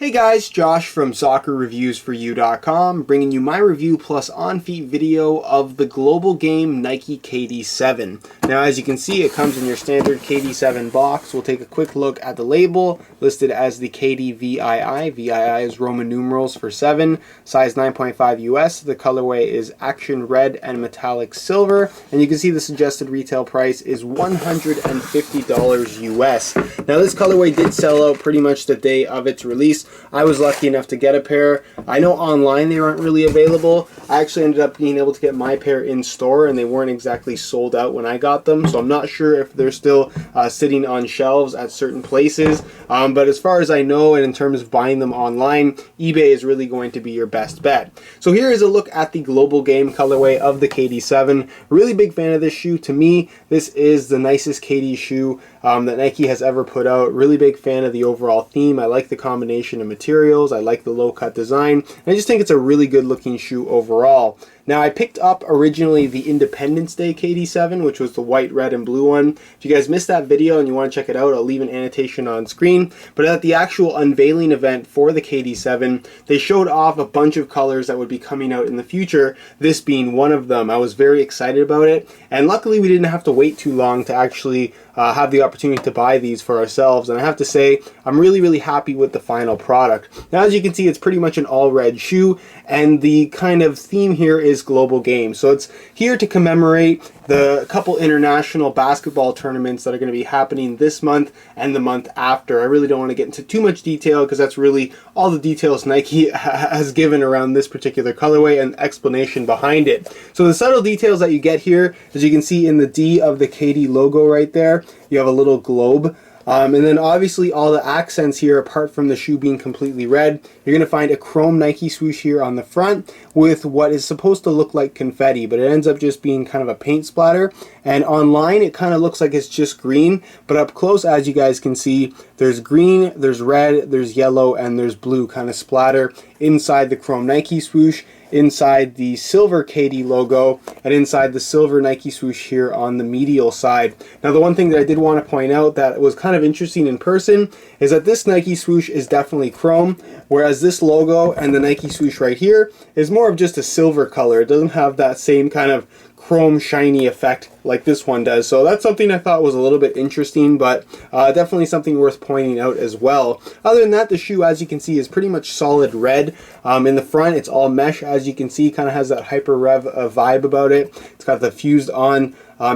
Hey guys, Josh from SoccerReviewsForYou.com, bringing you my review plus on-feet video of the global game Nike KD7. Now as you can see, it comes in your standard KD7 box. We'll take a quick look at the label, listed as the KD VII. VII is Roman numerals for 7, size 9.5 US. The colorway is Action Red and Metallic Silver, and you can see the suggested retail price is $150 US. Now this colorway did sell out pretty much the day of its release. I was lucky enough to get a pair. I know online they aren't really available. I actually ended up being able to get my pair in store and they weren't exactly sold out when I got them, so I'm not sure if they're still sitting on shelves at certain places, but as far as I know, and in terms of buying them online, eBay is really going to be your best bet. So here is a look at the global game colorway of the KD7. Really big fan of this shoe. To me, this is the nicest KD shoe that Nike has ever put out. Really big fan of the overall theme. I like the combination of materials. I like the low cut design. And I just think it's a really good looking shoe overall. Now I picked up originally the Independence Day KD7, which was the white, red, and blue one. If you guys missed that video and you want to check it out, I'll leave an annotation on screen. But at the actual unveiling event for the KD7, they showed off a bunch of colors that would be coming out in the future, this being one of them. I was very excited about it, and luckily we didn't have to wait too long to actually have the opportunity to buy these for ourselves. And I have to say, I'm really happy with the final product. Now as you can see, it's pretty much an all red shoe, and the kind of theme here is global game. So it's here to commemorate the couple international basketball tournaments that are going to be happening this month and the month after. I really don't want to get into too much detail because that's really all the details Nike has given around this particular colorway and explanation behind it. So the subtle details that you get here, as you can see in the D of the KD logo right there, you have a little globe. And then obviously all the accents here, apart from the shoe being completely red, you're going to find a chrome Nike swoosh here on the front with what is supposed to look like confetti, but it ends up just being kind of a paint splatter. And online it kind of looks like it's just green, but up close, as you guys can see, there's green, there's red, there's yellow, and there's blue kind of splatter inside the chrome Nike swoosh, inside the silver KD logo, and inside the silver Nike swoosh here on the medial side. Now the one thing that I did want to point out that was kind of interesting in person is that this Nike swoosh is definitely chrome, whereas this logo and the Nike swoosh right here is more of just a silver color. It doesn't have that same kind of chrome shiny effect like this one does. So that's something I thought was a little bit interesting, but definitely something worth pointing out as well. Other than that, the shoe, as you can see, is pretty much solid red. In the front, it's all mesh, as you can see, kind of has that hyper rev vibe about it. It's got the fused on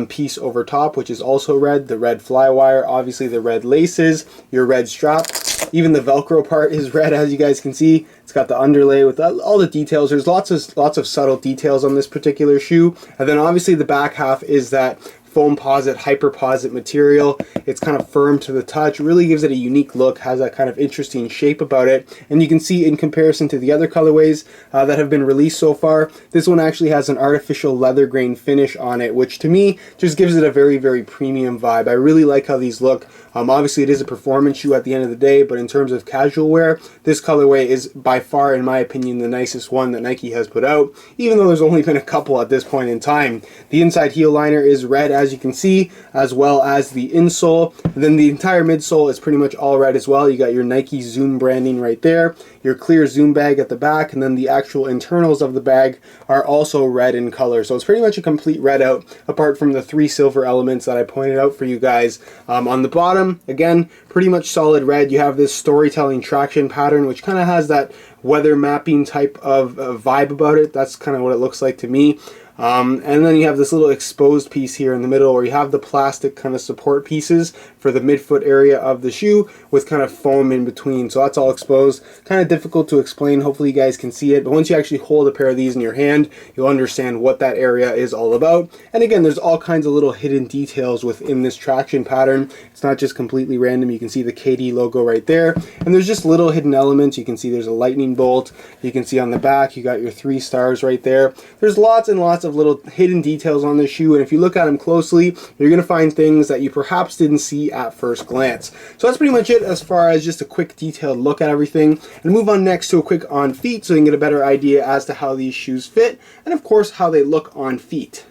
piece over top, which is also red, the red flywire, obviously the red laces, your red strap. Even the Velcro part is red, as you guys can see. It's got the underlay with all the details. There's lots of subtle details on this particular shoe. And then obviously the back half is that foamposite, hyperposite material. It's kind of firm to the touch, really gives it a unique look, has that kind of interesting shape about it. And you can see in comparison to the other colorways that have been released so far, this one actually has an artificial leather grain finish on it, which to me just gives it a very premium vibe. I really like how these look. Obviously it is a performance shoe at the end of the day, but in terms of casual wear, this colorway is by far, in my opinion, the nicest one that Nike has put out, even though there's only been a couple at this point in time. The inside heel liner is red, as you can see, as well as the insole. And then the entire midsole is pretty much all red as well. You got your Nike Zoom branding right there, your clear Zoom bag at the back, and then the actual internals of the bag are also red in color. So it's pretty much a complete red out, apart from the 3 silver elements that I pointed out for you guys. On the bottom, again, pretty much solid red. You have this storytelling traction pattern, which kind of has that weather mapping type of vibe about it. That's kind of what it looks like to me. And then you have this little exposed piece here in the middle where you have the plastic kind of support pieces for the midfoot area of the shoe with kind of foam in between. So that's all exposed. Kind of difficult to explain. Hopefully you guys can see it. But once you actually hold a pair of these in your hand, you'll understand what that area is all about. And again, there's all kinds of little hidden details within this traction pattern. It's not just completely random. You can see the KD logo right there. And there's just little hidden elements. You can see there's a lightning bolt. You can see on the back, you got your 3 stars right there. There's lots and lots of little hidden details on this shoe, and if you look at them closely, you're going to find things that you perhaps didn't see at first glance. So that's pretty much it as far as just a quick detailed look at everything, and move on next to a quick on feet so you can get a better idea as to how these shoes fit and of course how they look on feet.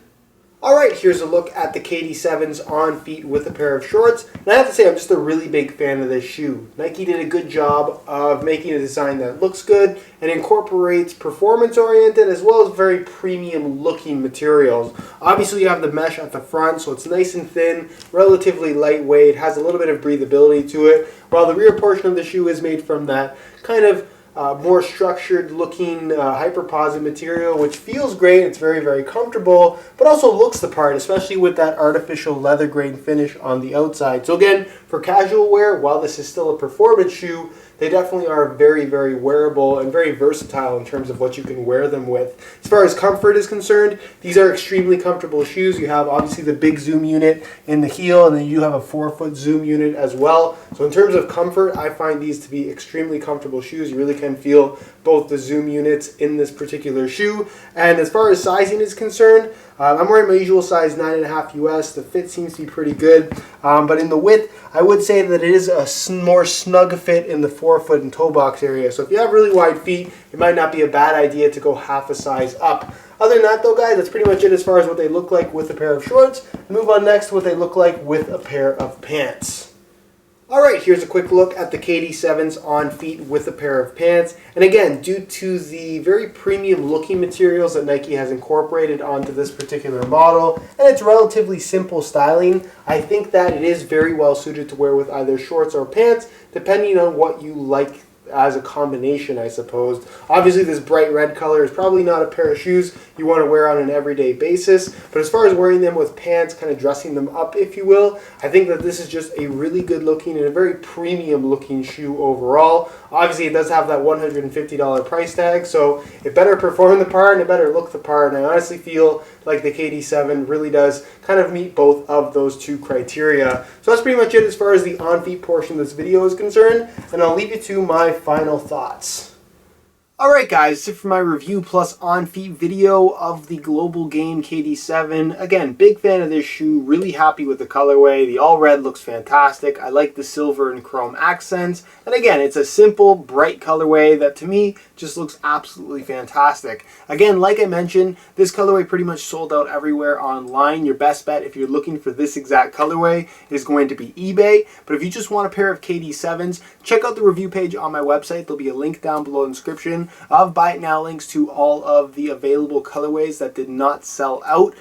Alright, here's a look at the KD7s on feet with a pair of shorts. And I have to say, I'm just a really big fan of this shoe. Nike did a good job of making a design that looks good and incorporates performance-oriented as well as very premium-looking materials. Obviously, you have the mesh at the front, so it's nice and thin, relatively lightweight, has a little bit of breathability to it, while the rear portion of the shoe is made from that kind of more structured looking hyperposit material, which feels great. It's very, very comfortable, but also looks the part, especially with that artificial leather grain finish on the outside. So again, for casual wear, while this is still a performance shoe, they definitely are very, very wearable and very versatile in terms of what you can wear them with. As far as comfort is concerned, these are extremely comfortable shoes. You have obviously the big zoom unit in the heel, and then you have a 4-foot zoom unit as well. So in terms of comfort, I find these to be extremely comfortable shoes. You really can feel both the zoom units in this particular shoe. And as far as sizing is concerned, I'm wearing my usual size 9.5 US. The fit seems to be pretty good. But in the width, I would say that it is a more snug fit in the 4-foot and toe box area. So if you have really wide feet, it might not be a bad idea to go half a size up. Other than that though, guys, that's pretty much it as far as what they look like with a pair of shorts. Move on next to what they look like with a pair of pants. Alright, here's a quick look at the KD7s on feet with a pair of pants. And again, due to the very premium looking materials that Nike has incorporated onto this particular model, and its relatively simple styling, I think that it is very well suited to wear with either shorts or pants, depending on what you like as a combination, I suppose. Obviously, this bright red color is probably not a pair of shoes you want to wear on an everyday basis, but as far as wearing them with pants, kind of dressing them up, if you will, I think that this is just a really good looking and a very premium looking shoe overall. Obviously, it does have that $150 price tag, so it better perform the part and it better look the part, and I honestly feel like the KD7 really does kind of meet both of those two criteria. So that's pretty much it as far as the on-feet portion of this video is concerned, and I'll leave you to my final thoughts. Alright guys, that's it for my review plus on-feet video of the Global Game KD7. Again, big fan of this shoe, really happy with the colorway. The all red looks fantastic. I like the silver and chrome accents. And again, it's a simple, bright colorway that to me just looks absolutely fantastic. Again, like I mentioned, this colorway pretty much sold out everywhere online. Your best bet if you're looking for this exact colorway is going to be eBay. But if you just want a pair of KD7s, check out the review page on my website. There'll be a link down below in the description of buy it now links to all of the available colorways that did not sell out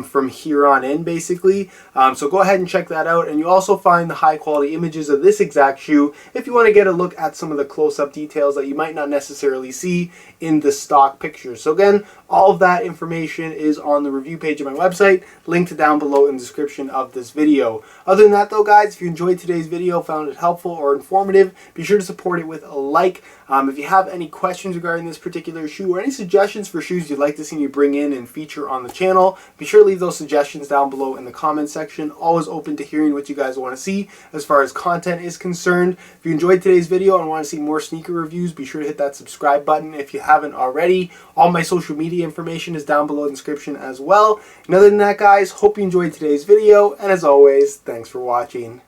from here on in, basically. So go ahead and check that out, and you also find the high quality images of this exact shoe if you want to get a look at some of the close-up details that you might not necessarily see in the stock pictures. So again, all of that information is on the review page of my website, linked down below in the description of this video. Other than that though, guys, if you enjoyed today's video, found it helpful or informative, be sure to support it with a like. If you have any questions regarding this particular shoe or any suggestions for shoes you'd like to see me bring in and feature on the channel, be sure to leave those suggestions down below in the comment section. Always open to hearing what you guys want to see as far as content is concerned. If you enjoyed today's video and want to see more sneaker reviews, be sure to hit that subscribe button if you haven't already. All my social media information is down below in the description as well. And other than that, guys, hope you enjoyed today's video, and as always, thanks for watching.